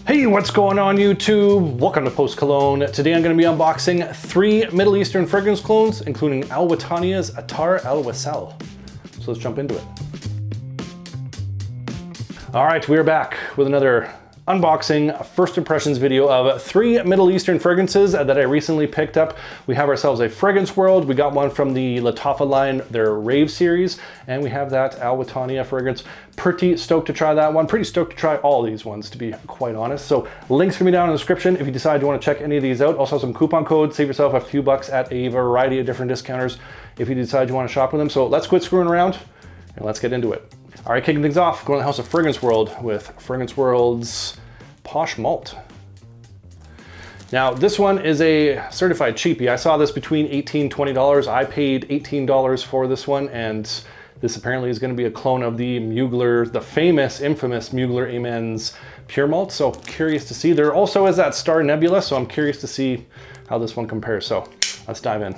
Hey, what's going on YouTube? Welcome to Post Cologne. Today I'm going to be unboxing 3 Middle Eastern fragrance clones, including Wataniah's Attar Al Wesal. So let's jump into it. All right, we are back with another unboxing first impressions video of 3 Middle Eastern fragrances that I recently picked up. We have ourselves a Fragrance World. We got one from the Lattafa line, their Rave series, and we have that Al Wataniah fragrance. Pretty stoked to try that one. Pretty stoked to try all these ones, to be quite honest. So links for me down in the description if you decide you want to check any of these out. Also some coupon codes, save yourself a few bucks at a variety of different discounters if you decide you want to shop with them. So let's quit screwing around and let's get into it. All right, kicking things off, going to the house of Fragrance World with Fragrance World's Posh Malt. Now, this one is a certified cheapie. I saw this between $18 and $20. I paid $18 for this one, and this apparently is going to be a clone of the Mugler, the famous, infamous Mugler Amens Pure Malt. So curious to see. There also is that Star Nebula, so I'm curious to see how this one compares. So let's dive in.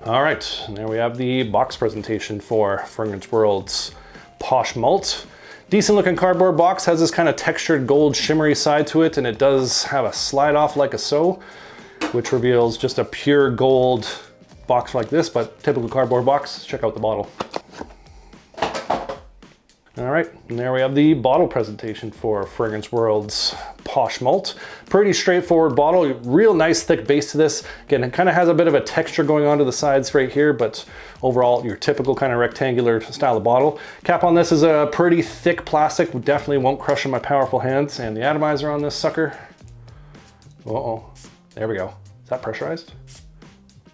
All right, and there we have the box presentation for Fragrance World's Posh Malt. Decent looking cardboard box, has this kind of textured gold shimmery side to it, and it does have a slide off like a so, which reveals just a pure gold box like this, but typical cardboard box. Let's check out the bottle. All right, and there we have the bottle presentation for Fragrance World's Posh Malt. Pretty straightforward bottle, real nice thick base to this. Again, it kind of has a bit of a texture going on to the sides right here, but overall your typical kind of rectangular style of bottle. Cap on this is a pretty thick plastic, definitely won't crush in my powerful hands. And the atomizer on this sucker, uh-oh, there we go. Is that pressurized?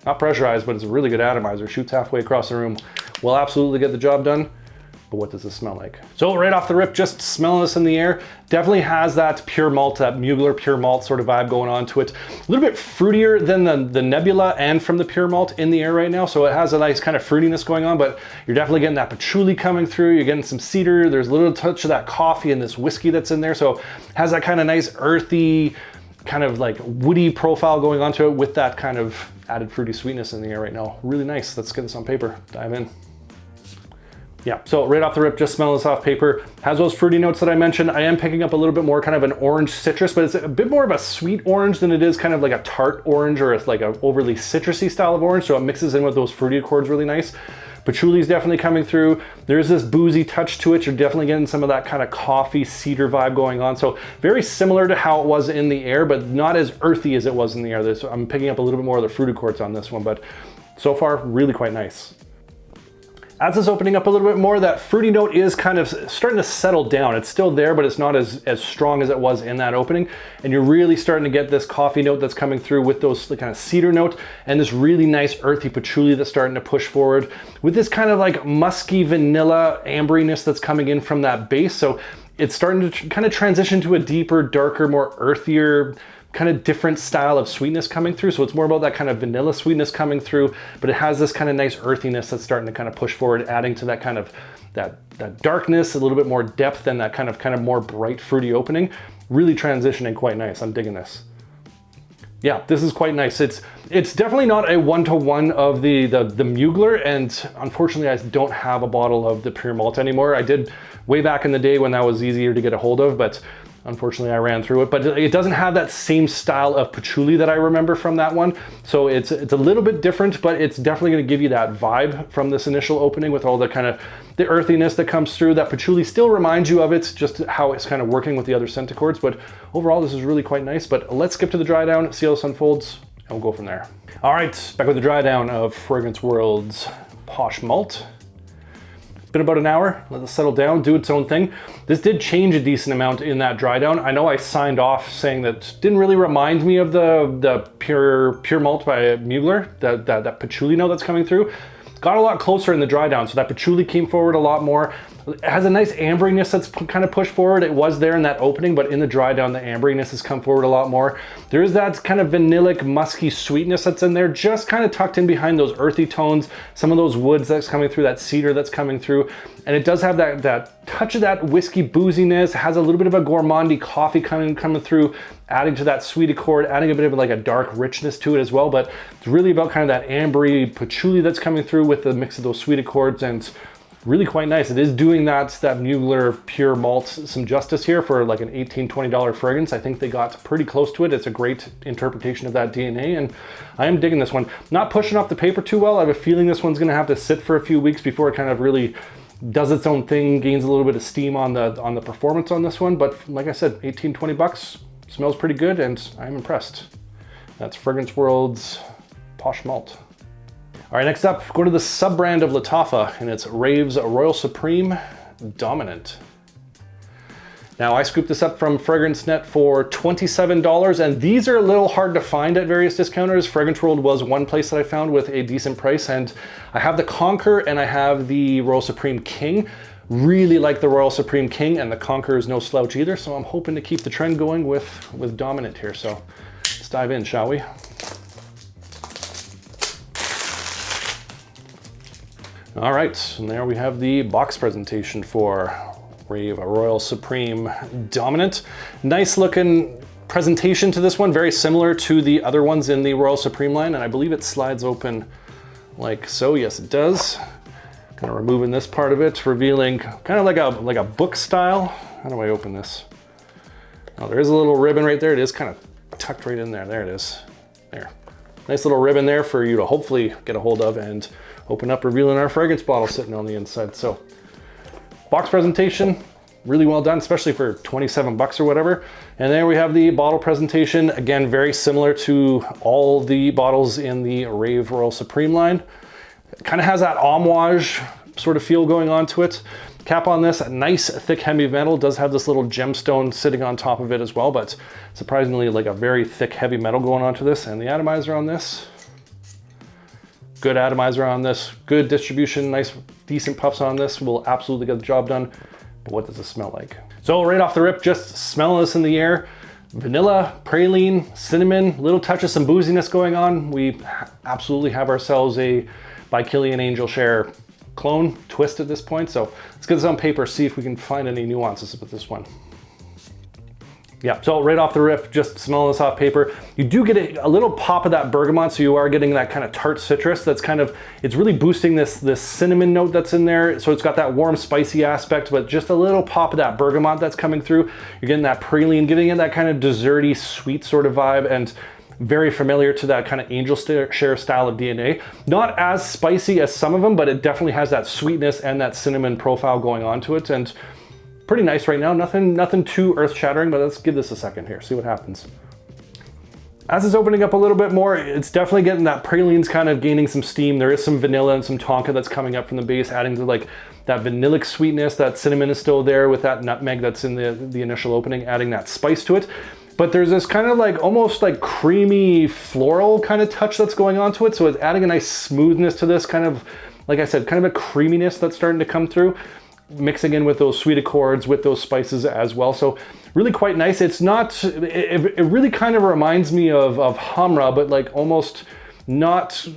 Not pressurized, but it's a really good atomizer. Shoots halfway across the room. Will absolutely get the job done. But what does this smell like? So right off the rip, just smelling this in the air, definitely has that pure malt, that Mugler pure malt sort of vibe going on to it. A little bit fruitier than the Nebula and from the pure malt in the air right now. So it has a nice kind of fruitiness going on, but you're definitely getting that patchouli coming through. You're getting some cedar. There's a little touch of that coffee and this whiskey that's in there. So it has that kind of nice earthy, kind of like woody profile going on to it with that kind of added fruity sweetness in the air right now. Really nice. Let's get this on paper. Dive in. Yeah, so right off the rip, just smelling this off paper. Has those fruity notes that I mentioned. I am picking up a little bit more kind of an orange citrus, but it's a bit more of a sweet orange than it is kind of like a tart orange or like a overly citrusy style of orange. So it mixes in with those fruity accords really nice. Patchouli is definitely coming through. There's this boozy touch to it. You're definitely getting some of that kind of coffee cedar vibe going on. So very similar to how it was in the air, but not as earthy as it was in the air. I'm picking up a little bit more of the fruit accords on this one, but so far really quite nice. As it's opening up a little bit more, that fruity note is kind of starting to settle down. It's still there, but it's not as strong as it was in that opening. And you're really starting to get this coffee note that's coming through with those kind of cedar note and this really nice earthy patchouli that's starting to push forward with this kind of like musky vanilla amberiness that's coming in from that base. So it's starting to kind of transition to a deeper, darker, more earthier, kind of different style of sweetness coming through. So it's more about that kind of vanilla sweetness coming through, but it has this kind of nice earthiness that's starting to kind of push forward, adding to that kind of that darkness, a little bit more depth than that kind of more bright fruity opening. Really transitioning quite nice. I'm digging this. Yeah, this is quite nice. It's definitely not a one-to-one of the Mugler, and unfortunately I don't have a bottle of the pure malt anymore. I did way back in the day when that was easier to get a hold of, but unfortunately I ran through it. But it doesn't have that same style of patchouli that I remember from that one. So it's a little bit different, but it's definitely going to give you that vibe from this initial opening with all the kind of the earthiness that comes through. That patchouli still reminds you of it, just how it's kind of working with the other scent accords. But overall, this is really quite nice. But let's skip to the dry down, see how this unfolds, and we'll go from there. All right, back with the dry down of Fragrance World's Posh Malt. Been about an hour, let it settle down, do its own thing. This did change a decent amount in that dry down. I know I signed off saying that didn't really remind me of the pure malt by Mugler, that patchouli note that's coming through. Got a lot closer in the dry down, so that patchouli came forward a lot more. It has a nice amberiness that's kind of pushed forward. It was there in that opening, but in the dry down, the amberiness has come forward a lot more. There is that kind of vanillic, musky sweetness that's in there, just kind of tucked in behind those earthy tones, some of those woods that's coming through, that cedar that's coming through. And it does have that touch of that whiskey booziness. It has a little bit of a gourmandy coffee coming through, adding to that sweet accord, adding a bit of like a dark richness to it as well. But it's really about kind of that ambery patchouli that's coming through with the mix of those sweet accords, and really quite nice. It is doing that Mugler pure malt some justice here for like an $18, $20 fragrance. I think they got pretty close to it. It's a great interpretation of that DNA, and I am digging this one. Not pushing off the paper too well. I have a feeling this one's gonna have to sit for a few weeks before it kind of really does its own thing, gains a little bit of steam on the performance on this one. But like I said, 18, 20 bucks, smells pretty good, and I'm impressed. That's Fragrance World's Posh Malt. All right, next up, go to the sub-brand of Lattafa, and it's Rave's Royal Supreme Dominant. Now, I scooped this up from FragranceNet for $27, and these are a little hard to find at various discounters. Fragrance World was one place that I found with a decent price, and I have the Conquer and I have the Royal Supreme King. Really like the Royal Supreme King, and the Conquer is no slouch either, so I'm hoping to keep the trend going with Dominant here. So let's dive in, shall we? All right, and there we have the box presentation for Rave Royal Supreme Dominant. Nice looking presentation to this one, very similar to the other ones in the Royal Supreme line, and I believe it slides open like so. Yes, it does. Kind of removing this part of it, revealing kind of like a book style. How do I open this? Oh, there is a little ribbon right there. It is kind of tucked right in there. There it is. There. Nice little ribbon there for you to hopefully get a hold of and open up, revealing our fragrance bottle sitting on the inside. So box presentation, really well done, especially for 27 bucks or whatever. And there we have the bottle presentation. Again, very similar to all the bottles in the Rave Royal Supreme line. It kind of has that homage sort of feel going on to it. Cap on this, a nice thick heavy metal. Does have this little gemstone sitting on top of it as well, but surprisingly like a very thick heavy metal going onto this. And the atomizer on this, good atomizer on this, good distribution, nice decent puffs on this, will absolutely get the job done. But what does it smell like? So right off the rip, just smelling this in the air, vanilla, praline, cinnamon, little touch of some booziness going on. We absolutely have ourselves a by Kilian Angel Share clone twist at this point. So let's get this on paper, see if we can find any nuances with this one. Yeah, so right off the rip, just smelling this off paper, you do get a little pop of that bergamot, so you are getting that kind of tart citrus that's kind of, it's really boosting this cinnamon note that's in there. So it's got that warm, spicy aspect, but just a little pop of that bergamot that's coming through. You're getting that praline, giving it that kind of desserty, sweet sort of vibe, and very familiar to that kind of Angel Share style of DNA. Not as spicy as some of them, but it definitely has that sweetness and that cinnamon profile going on to it. And pretty nice right now, nothing too earth-shattering, but let's give this a second here, see what happens. As it's opening up a little bit more, it's definitely getting that praline's kind of gaining some steam. There is some vanilla and some tonka that's coming up from the base, adding to like that vanillic sweetness. That cinnamon is still there with that nutmeg that's in the initial opening, adding that spice to it. But there's this kind of like almost like creamy floral kind of touch that's going on to it. So it's adding a nice smoothness to this kind of, like I said, kind of a creaminess that's starting to come through, mixing in with those sweet accords, with those spices as well. So really quite nice. It's not, it really kind of reminds me of Hamra, but like almost not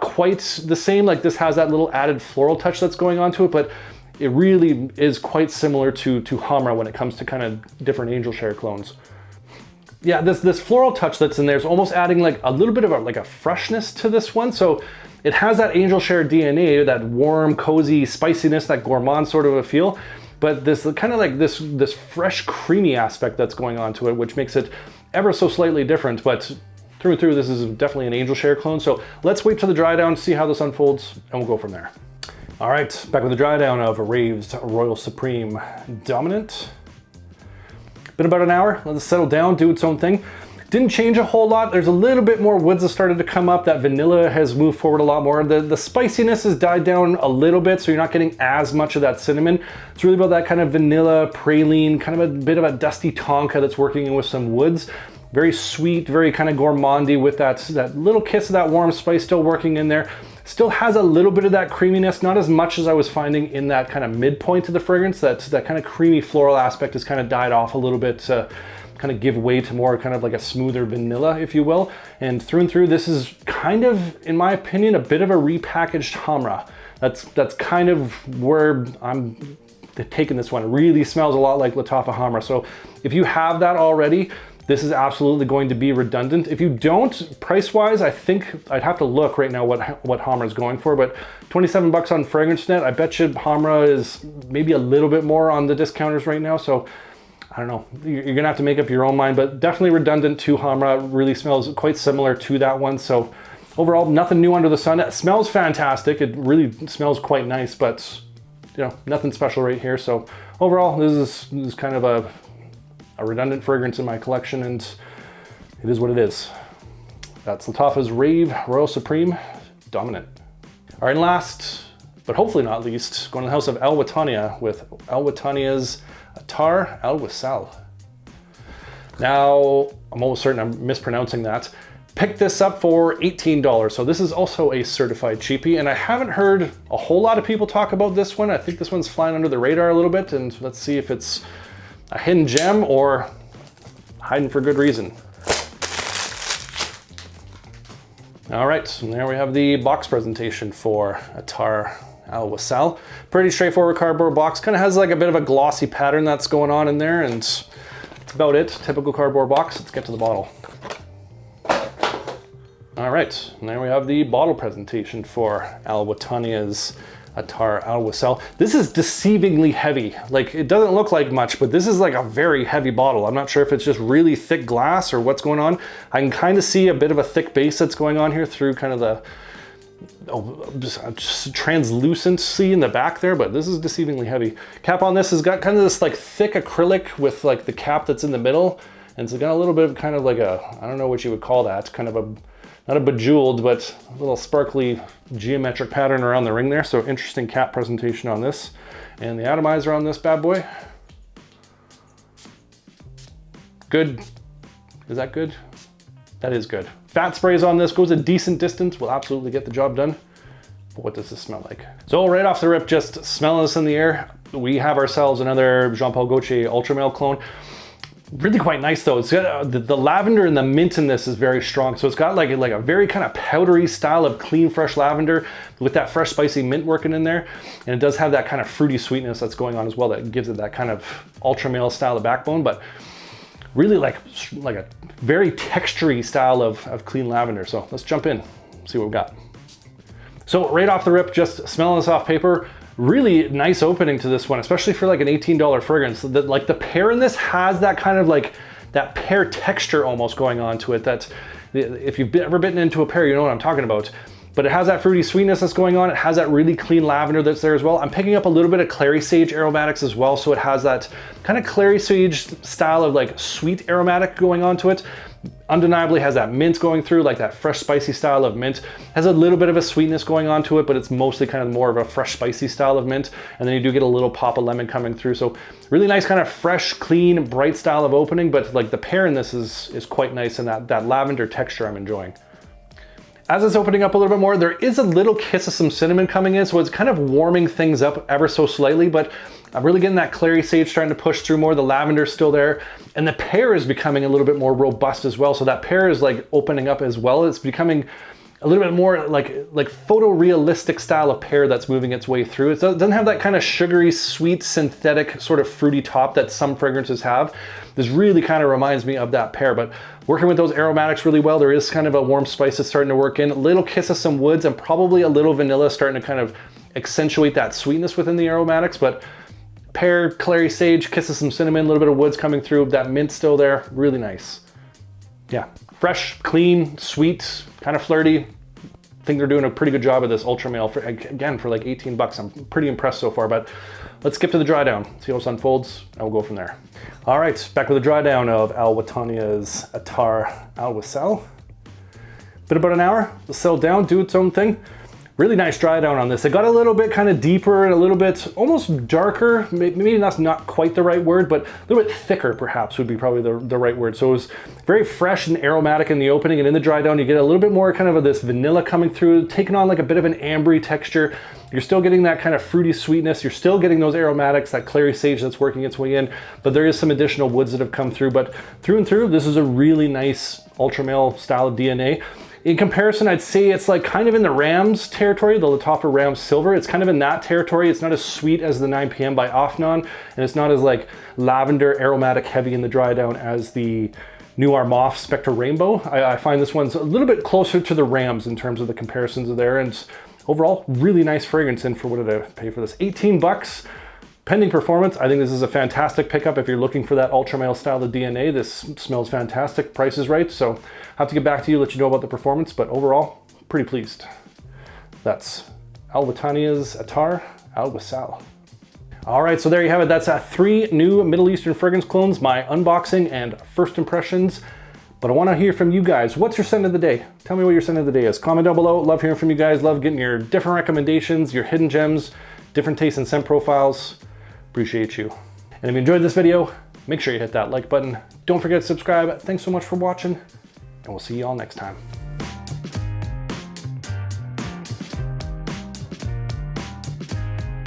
quite the same. Like this has that little added floral touch that's going on to it, but it really is quite similar to Hamra when it comes to kind of different Angel Share clones. Yeah, this floral touch that's in there is almost adding like a little bit of a freshness to this one. So it has that Angel Share DNA, that warm, cozy spiciness, that gourmand sort of a feel, but this kind of like this fresh, creamy aspect that's going on to it, which makes it ever so slightly different. But through and through, this is definitely an Angel Share clone. So let's wait till the dry down, see how this unfolds, and we'll go from there. All right, back with the dry down of Rave's Royal Supreme Dominant. Been about an hour, let it settle down, do its own thing. Didn't change a whole lot. There's a little bit more woods that started to come up. That vanilla has moved forward a lot more. The spiciness has died down a little bit, so you're not getting as much of that cinnamon. It's really about that kind of vanilla, praline, kind of a bit of a dusty tonka that's working in with some woods. Very sweet, very kind of gourmandy with that little kiss of that warm spice still working in there. Still has a little bit of that creaminess, not as much as I was finding in that kind of midpoint of the fragrance. That kind of creamy floral aspect has kind of died off a little bit to kind of give way to more kind of like a smoother vanilla, if you will. And through, this is kind of, in my opinion, a bit of a repackaged Hamra. That's kind of where I'm taking this one. It really smells a lot like Lattafa Hamra. So if you have that already, this is absolutely going to be redundant. If you don't, price-wise, I think I'd have to look right now what Hamra is going for, but 27 bucks on FragranceNet. I bet you Hamra is maybe a little bit more on the discounters right now, so I don't know. You're gonna have to make up your own mind, but definitely redundant to Hamra. Really smells quite similar to that one, so overall, nothing new under the sun. It smells fantastic. It really smells quite nice, but you know, nothing special right here. So overall, this is kind of a redundant fragrance in my collection, and it is what it is. That's Lattafa's Rave Royal Supreme Dominant. All right, and last, but hopefully not least, going to the house of Wataniah with Wataniah's Attar Al Wesal. Now, I'm almost certain I'm mispronouncing that. Picked this up for $18. So this is also a certified cheapie, and I haven't heard a whole lot of people talk about this one. I think this one's flying under the radar a little bit, and let's see if it's a hidden gem or hiding for good reason. All right, and there we have the box presentation for Attar Al Wesal. Pretty straightforward cardboard box. Kind of has like a bit of a glossy pattern that's going on in there, and that's about it. Typical cardboard box. Let's get to the bottle. All right, and there we have the bottle presentation for Wataniah's Attar Al Wesal. This is deceivingly heavy. Like, it doesn't look like much, but this is like a very heavy bottle. I'm not sure if it's just really thick glass or what's going on. I can kind of see a bit of a thick base that's going on here through kind of the just translucency in the back there, but this is deceivingly heavy. Cap on this has got kind of this like thick acrylic with like the cap that's in the middle, and it's got a little bit of kind of like a, I don't know what you would call that, kind of a, not a bejeweled, but a little sparkly geometric pattern around the ring there. So interesting cap presentation on this. And the atomizer on this bad boy. Good. Is that good? That is good. Fat sprays on this, goes a decent distance, will absolutely get the job done. But what does this smell like? So right off the rip, just smelling this in the air, we have ourselves another Jean Paul Gaultier Ultra Male clone. Really quite nice though. It's got the lavender and the mint in this is very strong. So it's got like a very kind of powdery style of clean, fresh lavender with that fresh, spicy mint working in there. And it does have that kind of fruity sweetness that's going on as well that gives it that kind of ultra male style of backbone, but really like a very textury style of clean lavender. So let's jump in, see what we've got. So right off the rip, just smelling this off paper, really nice opening to this one, especially for like an $18 fragrance. Like the pear in this has that kind of like that pear texture almost going on to it. That if you've ever bitten into a pear, you know what I'm talking about. But it has that fruity sweetness that's going on. It has that really clean lavender that's there as well. I'm picking up a little bit of clary sage aromatics as well. So it has that kind of clary sage style of like sweet aromatic going on to it. Undeniably has that mint going through, like that fresh spicy style of mint. Has a little bit of a sweetness going on to it, but it's mostly kind of more of a fresh spicy style of mint. And then you do get a little pop of lemon coming through. So really nice kind of fresh, clean, bright style of opening, but like the pear in this is quite nice, and that lavender texture I'm enjoying. As it's opening up a little bit more, there is a little kiss of some cinnamon coming in, so it's kind of warming things up ever so slightly, but I'm really getting that clary sage starting to push through more. The lavender's still there, and the pear is becoming a little bit more robust as well. So that pear is like opening up as well. It's becoming a little bit more like photorealistic style of pear that's moving its way through. It doesn't have that kind of sugary, sweet, synthetic sort of fruity top that some fragrances have. This really kind of reminds me of that pear, but working with those aromatics really well. There is kind of a warm spice that's starting to work in, a little kiss of some woods, and probably a little vanilla starting to kind of accentuate that sweetness within the aromatics. But pear, clary sage, kiss of some cinnamon, a little bit of woods coming through, that mint still there, really nice. Yeah, fresh, clean, sweet, kind of flirty. I think they're doing a pretty good job of this ultra male for, again, for like 18 bucks. I'm pretty impressed so far, but let's skip to the dry down, see how this unfolds, and we'll go from there. All right, back with the dry down of Wataniah's Attar Al Wesal. Been about an hour, it'll settle down, do its own thing. Really nice dry down on this. It got a little bit kind of deeper and a little bit almost darker. Maybe that's not quite the right word, but a little bit thicker perhaps would be probably the right word. So it was very fresh and aromatic in the opening, and in the dry down you get a little bit more kind of this vanilla coming through, taking on like a bit of an ambery texture. You're still getting that kind of fruity sweetness. You're still getting those aromatics, that clary sage that's working its way in, but there is some additional woods that have come through. But through and through, this is a really nice ultra male style of DNA. In comparison, I'd say it's like kind of in the Rams territory, the Lattafa Rams Silver. It's kind of in that territory. It's not as sweet as the 9 PM by Afnan, and it's not as like lavender aromatic heavy in the dry down as the Noir Mauve Spectre Rainbow. I find this one's a little bit closer to the Rams in terms of the comparisons there, and overall, really nice fragrance. And for what did I pay for this? 18 bucks. Pending performance, I think this is a fantastic pickup if you're looking for that ultra male style of DNA. This smells fantastic, price is right, so I'll have to get back to you, let you know about the performance, but overall, pretty pleased. That's Wataniah Attar Al Wesal. All right, so there you have it. That's 3 new Middle Eastern fragrance clones, my unboxing and first impressions. But I want to hear from you guys. What's your scent of the day? Tell me what your scent of the day is. Comment down below. Love hearing from you guys. Love getting your different recommendations, your hidden gems, different tastes and scent profiles. Appreciate you. And if you enjoyed this video, make sure you hit that like button. Don't forget to subscribe. Thanks so much for watching, and we'll see you all next time.